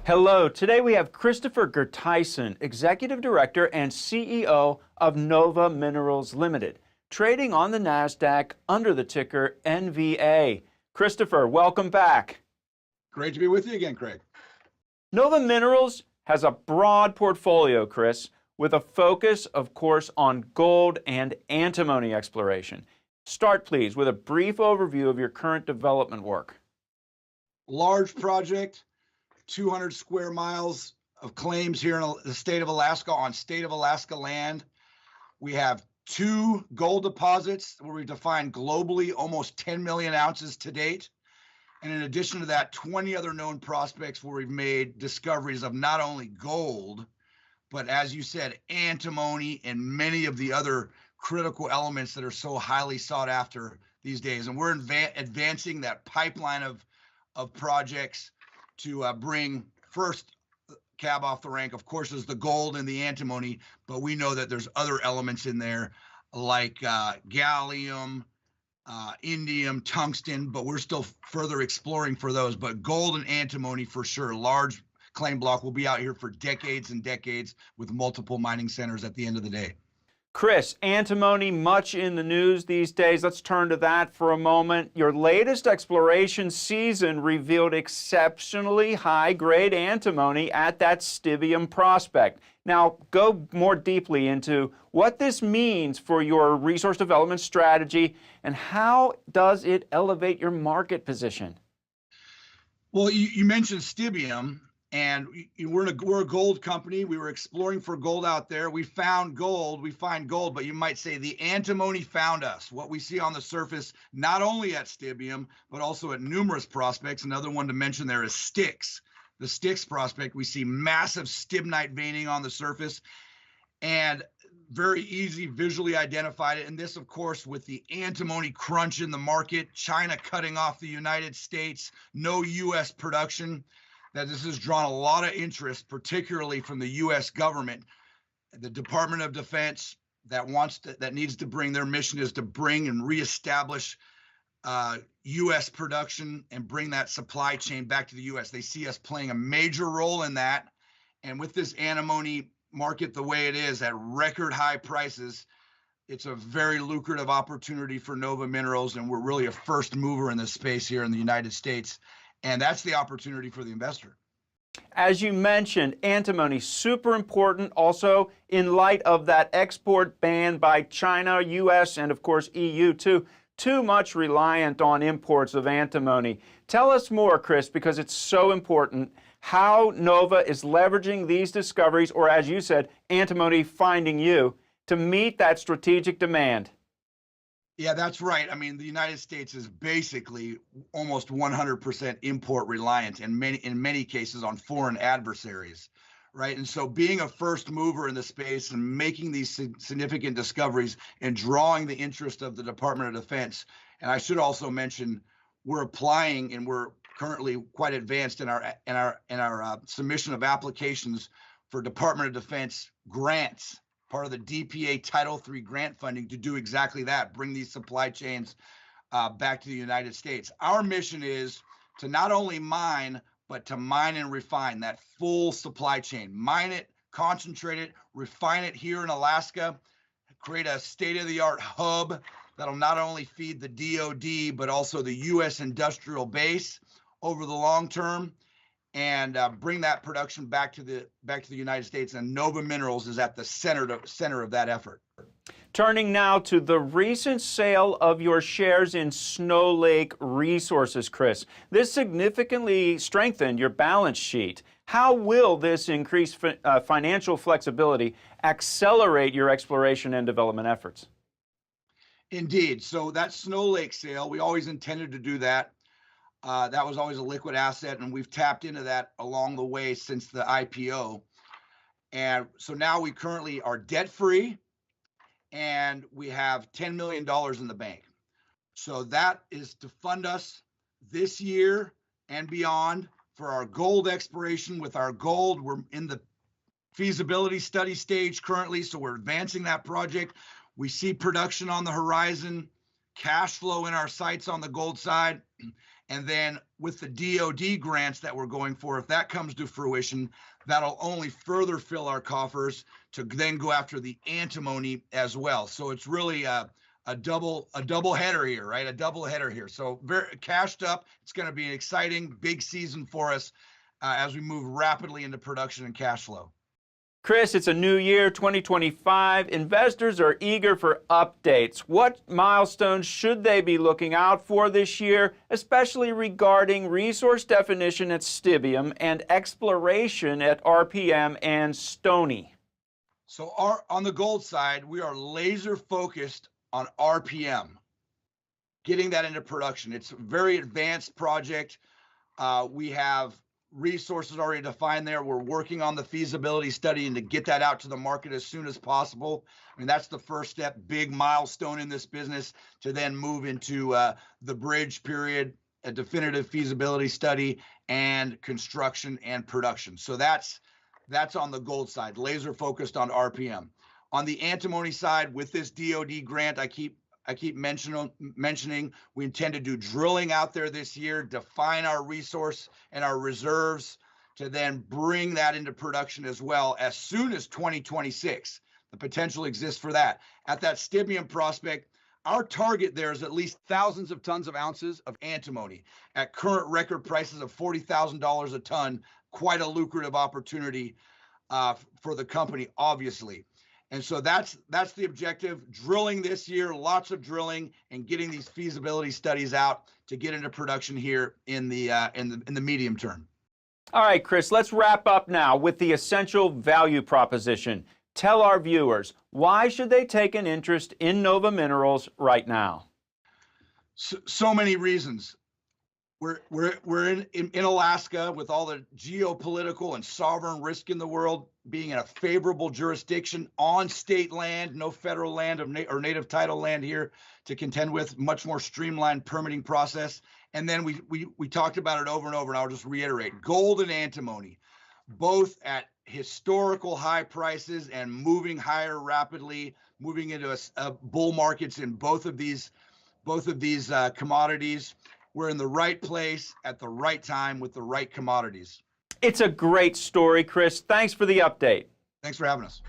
Hello, today we have Christopher Gerteisen, Executive Director and CEO of Nova Minerals Limited, trading on the NASDAQ under the ticker NVA. Christopher, welcome back. Great to be with you again, Craig. Nova Minerals has a broad portfolio, Chris, with a focus, of course, on gold and antimony exploration. Start, please, with a brief overview of your current development work. Large project. 200 square miles of claims here in the state of Alaska on state of Alaska land. We have 2 gold deposits where we've defined globally almost 10 million ounces to date. And in addition to that, 20 other known prospects where we've made discoveries of not only gold, but as you said, antimony and many of the other critical elements that are so highly sought after these days. And we're advancing that pipeline of projects to bring first cab off the rank, of course, is the gold and the antimony, but we know that there's other elements in there like gallium, indium, tungsten, but we're still further exploring for those. But gold and antimony for sure, large claim block will be out here for decades and decades with multiple mining centers at the end of the day. Chris, antimony much in the news these days. Let's turn to that for a moment. Your latest exploration season revealed exceptionally high-grade antimony at that Stibium prospect. Now, go more deeply into what this means for your resource development strategy and how does it elevate your market position? Well, you mentioned Stibium. And we're a gold company. We were exploring for gold out there. We found gold, we find gold, but you might say the antimony found us. What we see on the surface, not only at Stibium, but also at numerous prospects. Another one to mention there is Styx. The Styx prospect, we see massive stibnite veining on the surface and very easy visually identified it. And this, of course, with the antimony crunch in the market, China cutting off the United States, no U.S. production, that this has drawn a lot of interest, particularly from the U.S. government. The Department of Defense that needs to bring, their mission is to bring and reestablish U.S. production and bring that supply chain back to the U.S. They see us playing a major role in that. And with this antimony market the way it is at record high prices, it's a very lucrative opportunity for Nova Minerals, and we're really a first mover in this space here in the United States. And that's the opportunity for the investor. As you mentioned, antimony, super important also in light of that export ban by China, U.S., and of course EU too much reliant on imports of antimony. Tell us more, Chris, because it's so important, how Nova is leveraging these discoveries, or as you said, antimony finding you, to meet that strategic demand. Yeah, that's right. I mean, the United States is basically almost 100% import reliant, and in many cases on foreign adversaries, right? And so being a first mover in the space and making these significant discoveries and drawing the interest of the Department of Defense. And I should also mention, we're applying and we're currently quite advanced in our submission of applications for Department of Defense grants, part of the DPA Title III grant funding, to do exactly that, bring these supply chains back to the United States. Our mission is to not only mine, but to mine and refine that full supply chain. Mine it, concentrate it, refine it here in Alaska, create a state-of-the-art hub that'll not only feed the DoD, but also the U.S. industrial base over the long term, and bring that production back to the United States. And Nova Minerals is at the center of that effort. Turning now to the recent sale of your shares in Snow Lake Resources, Chris. This significantly strengthened your balance sheet. How will this increased financial flexibility accelerate your exploration and development efforts? Indeed. So that Snow Lake sale, we always intended to do that. That was always a liquid asset, and we've tapped into that along the way since the IPO. And so now we currently are debt-free, and we have $10 million in the bank. So that is to fund us this year and beyond for our gold exploration. With our gold, we're in the feasibility study stage currently, so we're advancing that project. We see production on the horizon, cash flow in our sights on the gold side. And then with the DoD grants that we're going for, if that comes to fruition, that'll only further fill our coffers to then go after the antimony as well. So it's really a double header here, right? A double header here. So very cashed up. It's going to be an exciting big season for us as we move rapidly into production and cash flow. Chris, it's a new year, 2025. Investors are eager for updates. What milestones should they be looking out for this year, especially regarding resource definition at Stibium and exploration at RPM and Stony? So on the gold side, we are laser focused on RPM, getting that into production. It's a very advanced project. We have resources already defined there. We're working on the feasibility study and to get that out to the market as soon as possible. I mean, that's the first step, big milestone in this business to then move into the bridge period, a definitive feasibility study, and construction and production. So that's on the gold side, laser focused on RPM. On the antimony side, with this DoD grant, I keep mentioning, we intend to do drilling out there this year, define our resource and our reserves to then bring that into production as well as soon as 2026. The potential exists for that. At that Stibium prospect, our target there is at least thousands of tons of ounces of antimony at current record prices of $40,000 a ton. Quite a lucrative opportunity for the company, obviously. And so that's the objective. Drilling this year, lots of drilling, and getting these feasibility studies out to get into production here in the medium term. All right, Chris, let's wrap up now with the essential value proposition. Tell our viewers, why should they take an interest in Nova Minerals right now? So many reasons. We're in Alaska with all the geopolitical and sovereign risk in the world, being in a favorable jurisdiction on state land, no federal land or native title land here to contend with, much more streamlined permitting process. And then we talked about it over and over, and I'll just reiterate, gold and antimony, both at historical high prices and moving higher rapidly, moving into a bull markets in both of these commodities. We're in the right place at the right time with the right commodities. It's a great story, Chris. Thanks for the update. Thanks for having us.